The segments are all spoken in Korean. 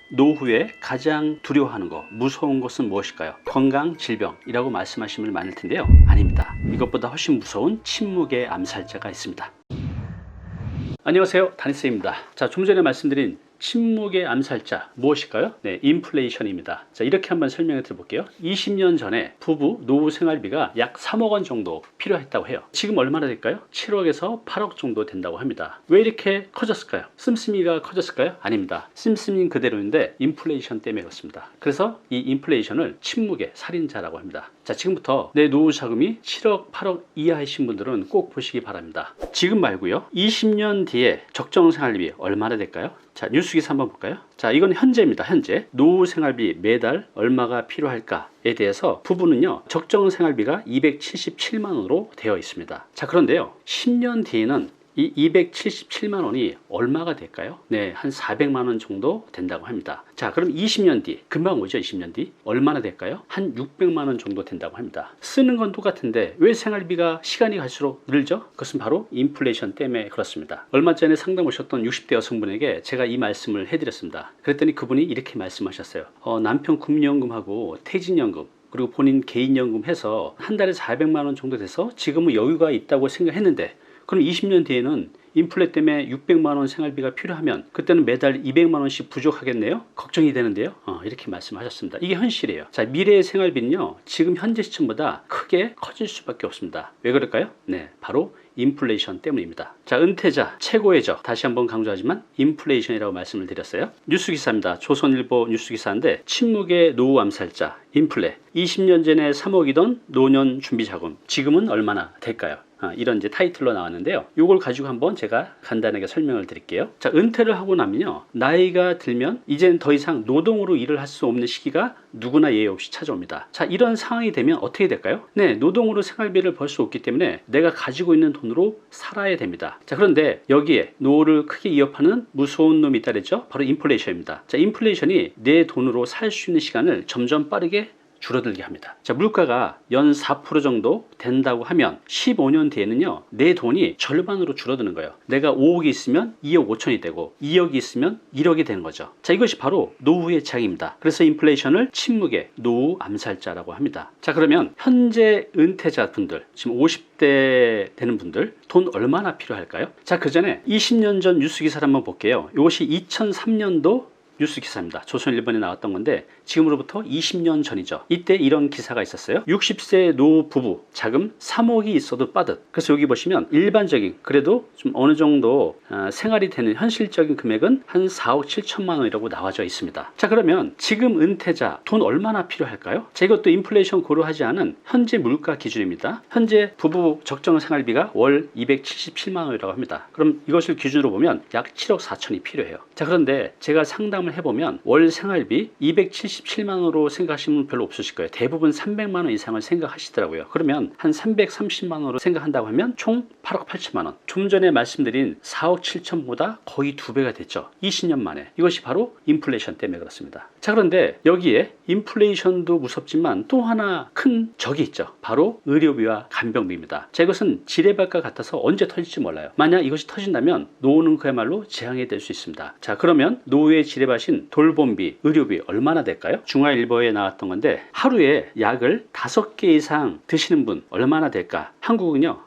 노후에 가장 두려워하는 것, 무서운 것은 무엇일까요? 건강, 질병이라고 말씀하시는 분이 많을 텐데요. 아닙니다. 이것보다 훨씬 무서운 침묵의 암살자가 있습니다. 안녕하세요, 다니쌤입니다. 자, 좀 전에 말씀드린 침묵의 암살자 무엇일까요? 네, 인플레이션입니다. 자, 이렇게 한번 설명해 드려볼게요. 20년 전에 부부 노후 생활비가 약 3억 원 정도 필요했다고 해요. 지금 얼마나 될까요? 7억에서 8억 정도 된다고 합니다. 왜 이렇게 커졌을까요? 씀씀이가 커졌을까요? 아닙니다. 씀씀이는 그대로인데 인플레이션 때문에 그렇습니다. 그래서 이 인플레이션을 침묵의 살인자라고 합니다. 자, 지금부터 내 노후 자금이 7억, 8억 이하이신 분들은 꼭 보시기 바랍니다. 지금 말고요. 20년 뒤에 적정 생활비 얼마나 될까요? 자, 뉴스기사 한번 볼까요? 자, 이건 현재입니다. 현재 노후 생활비 매달 얼마가 필요할까에 대해서 부부는요, 적정 생활비가 277만 원으로 되어 있습니다. 자, 그런데요, 10년 뒤에는 이 277만 원이 얼마가 될까요? 네, 한 400만 원 정도 된다고 합니다. 자, 그럼 20년 뒤, 금방 오죠? 20년 뒤 얼마나 될까요? 한 600만 원 정도 된다고 합니다. 쓰는 건 똑같은데 왜 생활비가 시간이 갈수록 늘죠? 그것은 바로 인플레이션 때문에 그렇습니다. 얼마 전에 상담 오셨던 60대 여성분에게 제가 이 말씀을 해드렸습니다. 그랬더니 그분이 이렇게 말씀하셨어요. 남편 국민연금하고 퇴직연금 그리고 본인 개인연금 해서 한 달에 400만 원 정도 돼서 지금은 여유가 있다고 생각했는데, 그럼 20년 뒤에는 인플레 때문에 600만 원 생활비가 필요하면 그때는 매달 200만 원씩 부족하겠네요? 걱정이 되는데요. 이렇게 말씀하셨습니다. 이게 현실이에요. 자, 미래의 생활비는요, 지금 현재 시점보다 크게 커질 수밖에 없습니다. 왜 그럴까요? 네, 바로 인플레이션 때문입니다. 자, 은퇴자 최고의 적, 다시 한번 강조하지만 인플레이션이라고 말씀을 드렸어요. 뉴스기사입니다. 조선일보 뉴스기사인데 침묵의 노후 암살자 인플레, 20년 전에 3억이던 노년 준비자금 지금은 얼마나 될까요? 이런 이제 타이틀로 나왔는데요. 이걸 가지고 한번 제가 간단하게 설명을 드릴게요. 자, 은퇴를 하고 나면요, 나이가 들면 이제는 더 이상 노동으로 일을 할 수 없는 시기가 누구나 예외 없이 찾아옵니다. 자, 이런 상황이 되면 어떻게 될까요? 네, 노동으로 생활비를 벌 수 없기 때문에 내가 가지고 있는 돈으로 살아야 됩니다. 자, 그런데 여기에 노후를 크게 위협하는 무서운 놈이 있다 그랬죠? 바로 인플레이션입니다. 자, 인플레이션이 내 돈으로 살 수 있는 시간을 점점 빠르게 줄어들게 합니다. 자, 물가가 연 4% 정도 된다고 하면 15년 뒤에는요, 내 돈이 절반으로 줄어드는 거예요. 내가 5억이 있으면 2억 5천이 되고 2억이 있으면 1억이 되는 거죠. 자, 이것이 바로 노후의 재앙입니다. 그래서 인플레이션을 침묵의 노후 암살자라고 합니다. 자, 그러면 현재 은퇴자 분들, 지금 50대 되는 분들 돈 얼마나 필요할까요? 자, 그 전에 20년 전 뉴스 기사를 한번 볼게요. 이것이 2003년도 뉴스 기사입니다. 조선일보에 나왔던 건데 지금으로부터 20년 전이죠. 이때 이런 기사가 있었어요. 60세 노후 부부 자금 3억이 있어도 빠듯. 그래서 여기 보시면 일반적인, 그래도 좀 어느 정도 생활이 되는 현실적인 금액은 한 4억 7천만 원이라고 나와져 있습니다. 자, 그러면 지금 은퇴자 돈 얼마나 필요할까요? 자, 이것도 인플레이션 고려하지 않은 현재 물가 기준입니다. 현재 부부 적정 생활비가 월 277만 원이라고 합니다. 그럼 이것을 기준으로 보면 약 7억 4천이 필요해요. 자, 그런데 제가 상담을 해보면 월 생활비 277만 원으로 생각하시는 분 별로 없으실 거예요. 대부분 300만 원 이상을 생각하시더라고요. 그러면 한 330만 원으로 생각한다고 하면 총 8억 8천만 원. 좀 전에 말씀드린 4억 7천보다 거의 2배가 됐죠. 20년 만에. 이것이 바로 인플레이션 때문에 그렇습니다. 자, 그런데 여기에 인플레이션도 무섭지만 또 하나 큰 적이 있죠. 바로 의료비와 간병비입니다. 자, 이것은 지뢰밭과 같아서 언제 터질지 몰라요. 만약 이것이 터진다면 노후는 그야말로 재앙이 될 수 있습니다. 자, 그러면 노후의 지뢰밭 돌봄비, 의료비 얼마나 될까요? 중화일보에 나왔던 건데 하루에 약을 5개 이상 드시는 분 얼마나 될까? 한국은요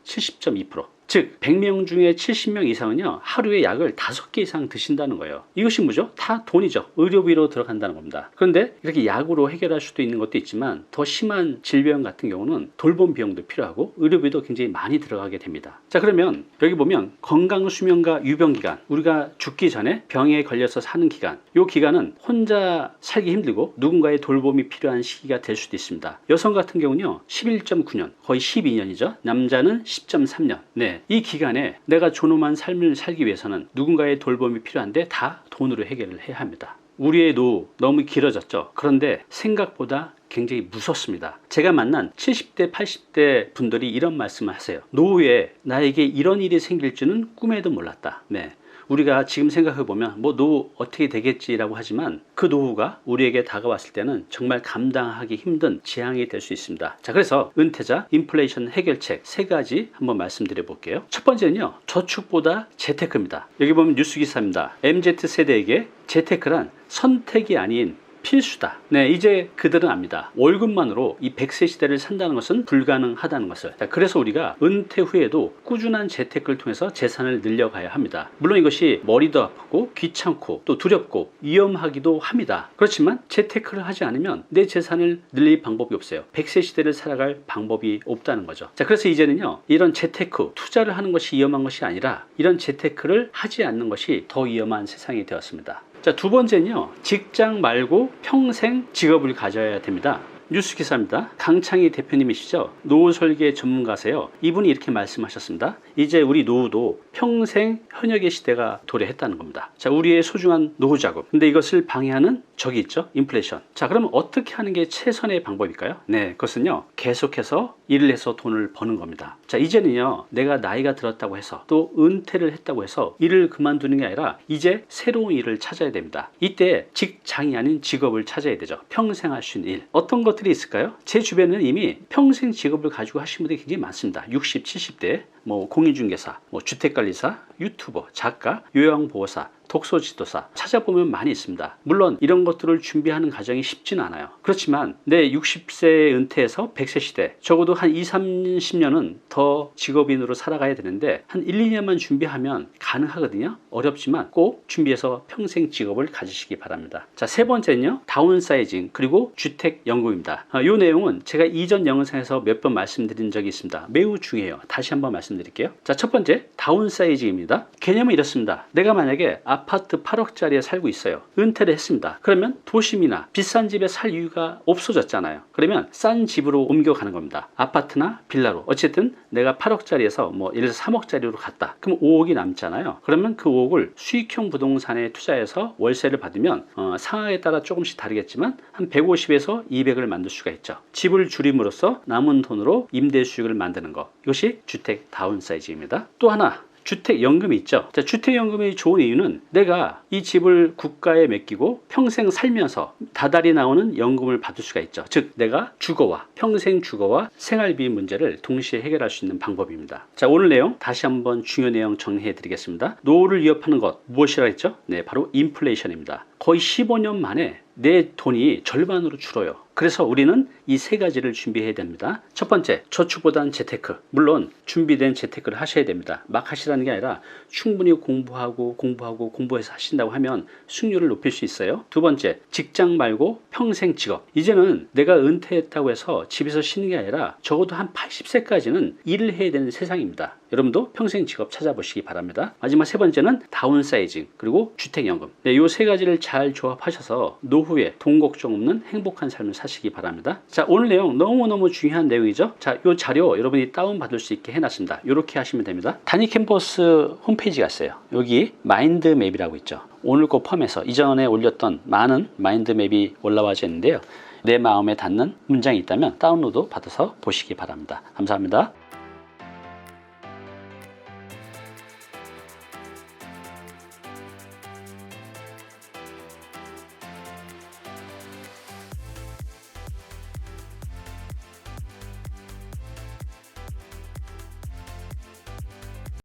70.2%. 즉 100명 중에 70명 이상은요 하루에 약을 5개 이상 드신다는 거예요. 이것이 뭐죠? 다 돈이죠. 의료비로 들어간다는 겁니다. 그런데 이렇게 약으로 해결할 수도 있는 것도 있지만 더 심한 질병 같은 경우는 돌봄 비용도 필요하고 의료비도 굉장히 많이 들어가게 됩니다. 자, 그러면 여기 보면 건강수명과 유병기간, 우리가 죽기 전에 병에 걸려서 사는 기간, 이 기간은 혼자 살기 힘들고 누군가의 돌봄이 필요한 시기가 될 수도 있습니다. 여성 같은 경우는요 11.9년, 거의 12년이죠. 남자는 10.3년. 네, 이 기간에 내가 존엄한 삶을 살기 위해서는 누군가의 돌봄이 필요한데 다 돈으로 해결을 해야 합니다. 우리의 노후 너무 길어졌죠. 그런데 생각보다 굉장히 무섭습니다. 제가 만난 70대 80대 분들이 이런 말씀을 하세요. 노후에 나에게 이런 일이 생길 줄은 꿈에도 몰랐다. 네, 우리가 지금 생각해보면 뭐 노후 어떻게 되겠지라고 하지만 그 노후가 우리에게 다가왔을 때는 정말 감당하기 힘든 재앙이 될 수 있습니다. 자, 그래서 은퇴자 인플레이션 해결책 3가지 한번 말씀드려 볼게요. 첫 번째는요, 저축보다 재테크입니다. 여기 보면 뉴스 기사입니다. MZ세대에게 재테크란 선택이 아닌 필수다. 네, 이제 그들은 압니다. 월급만으로 이 100세 시대를 산다는 것은 불가능하다는 것을. 자, 그래서 우리가 은퇴 후에도 꾸준한 재테크를 통해서 재산을 늘려가야 합니다. 물론 이것이 머리도 아프고 귀찮고 또 두렵고 위험하기도 합니다. 그렇지만 재테크를 하지 않으면 내 재산을 늘릴 방법이 없어요. 100세 시대를 살아갈 방법이 없다는 거죠. 자, 그래서 이제는요, 이런 재테크, 투자를 하는 것이 위험한 것이 아니라 이런 재테크를 하지 않는 것이 더 위험한 세상이 되었습니다. 자, 두 번째는요, 직장 말고 평생 직업을 가져야 됩니다. 뉴스 기사입니다. 강창희 대표님이시죠. 노후 설계 전문가세요. 이분이 이렇게 말씀하셨습니다. 이제 우리 노후도 평생 현역의 시대가 도래했다는 겁니다. 자, 우리의 소중한 노후 자금. 근데 이것을 방해하는 적이 있죠. 인플레이션. 자, 그러면 어떻게 하는 게 최선의 방법일까요? 네, 그것은요, 계속해서 일을 해서 돈을 버는 겁니다. 자, 이제는요, 내가 나이가 들었다고 해서 또 은퇴를 했다고 해서 일을 그만두는 게 아니라 이제 새로운 일을 찾아야 됩니다. 이때 직장이 아닌 직업을 찾아야 되죠. 평생 할 수 있는 일. 어떤 것들이 있을까요? 제 주변에는 이미 평생 직업을 가지고 하신 분들이 굉장히 많습니다. 60, 70대, 뭐 공인중개사, 뭐 주택관리사, 유튜버, 작가, 요양보호사, 독서지도사 찾아보면 많이 있습니다. 물론 이런 것들을 준비하는 과정이 쉽지는 않아요. 그렇지만 내 60세에 은퇴해서 100세 시대, 적어도 한 2, 30년은 더 직업인으로 살아가야 되는데 한 1, 2년만 준비하면 가능하거든요. 어렵지만 꼭 준비해서 평생 직업을 가지시기 바랍니다. 자, 세 번째는요, 다운사이징 그리고 주택연금입니다. 이 내용은 제가 이전 영상에서 몇 번 말씀드린 적이 있습니다. 매우 중요해요. 다시 한번 말씀드릴게요. 자, 첫 번째 다운사이징입니다. 개념은 이렇습니다. 내가 만약에 아파트 8억짜리에 살고 있어요. 은퇴를 했습니다. 그러면 도심이나 비싼 집에 살 이유가 없어졌잖아요. 그러면 싼 집으로 옮겨가는 겁니다. 아파트나 빌라로. 어쨌든 내가 8억짜리에서 뭐 예를 들어서 3억짜리로 갔다. 그럼 5억이 남잖아요. 그러면 그 5억을 수익형 부동산에 투자해서 월세를 받으면 상황에 따라 조금씩 다르겠지만 한 150에서 200을 만들 수가 있죠. 집을 줄임으로써 남은 돈으로 임대 수익을 만드는 것. 이것이 주택 다운사이즈입니다. 또 하나, 주택연금이 있죠. 자, 주택연금이 좋은 이유는 내가 이 집을 국가에 맡기고 평생 살면서 다달이 나오는 연금을 받을 수가 있죠. 즉 내가 주거와 평생 주거와 생활비 문제를 동시에 해결할 수 있는 방법입니다. 자, 오늘 내용 다시 한번 중요 내용 정리해 드리겠습니다. 노후를 위협하는 것 무엇이라 했죠? 네, 바로 인플레이션입니다. 거의 15년 만에 내 돈이 절반으로 줄어요. 그래서 우리는 이 3가지를 준비해야 됩니다. 첫 번째, 저축보다는 재테크. 물론 준비된 재테크를 하셔야 됩니다. 막 하시라는 게 아니라 충분히 공부해서 하신다고 하면 수익률을 높일 수 있어요. 두 번째, 직장 말고 평생 직업. 이제는 내가 은퇴했다고 해서 집에서 쉬는 게 아니라 적어도 한 80세까지는 일을 해야 되는 세상입니다. 여러분도 평생 직업 찾아보시기 바랍니다. 마지막 세 번째는 다운사이징 그리고 주택연금. 네, 이 3가지를 잘 조합하셔서 노후에 돈 걱정 없는 행복한 삶을 사시기 바랍니다. 자, 오늘 내용 너무너무 중요한 내용이죠. 자, 이 자료 여러분이 다운받을 수 있게 해놨습니다. 이렇게 하시면 됩니다. 단위 캠퍼스 홈페이지 갔어요. 여기 마인드맵이라고 있죠. 오늘 거 포함해서 이전에 올렸던 많은 마인드맵이 올라와져 있는데요. 내 마음에 닿는 문장이 있다면 다운로드 받아서 보시기 바랍니다. 감사합니다.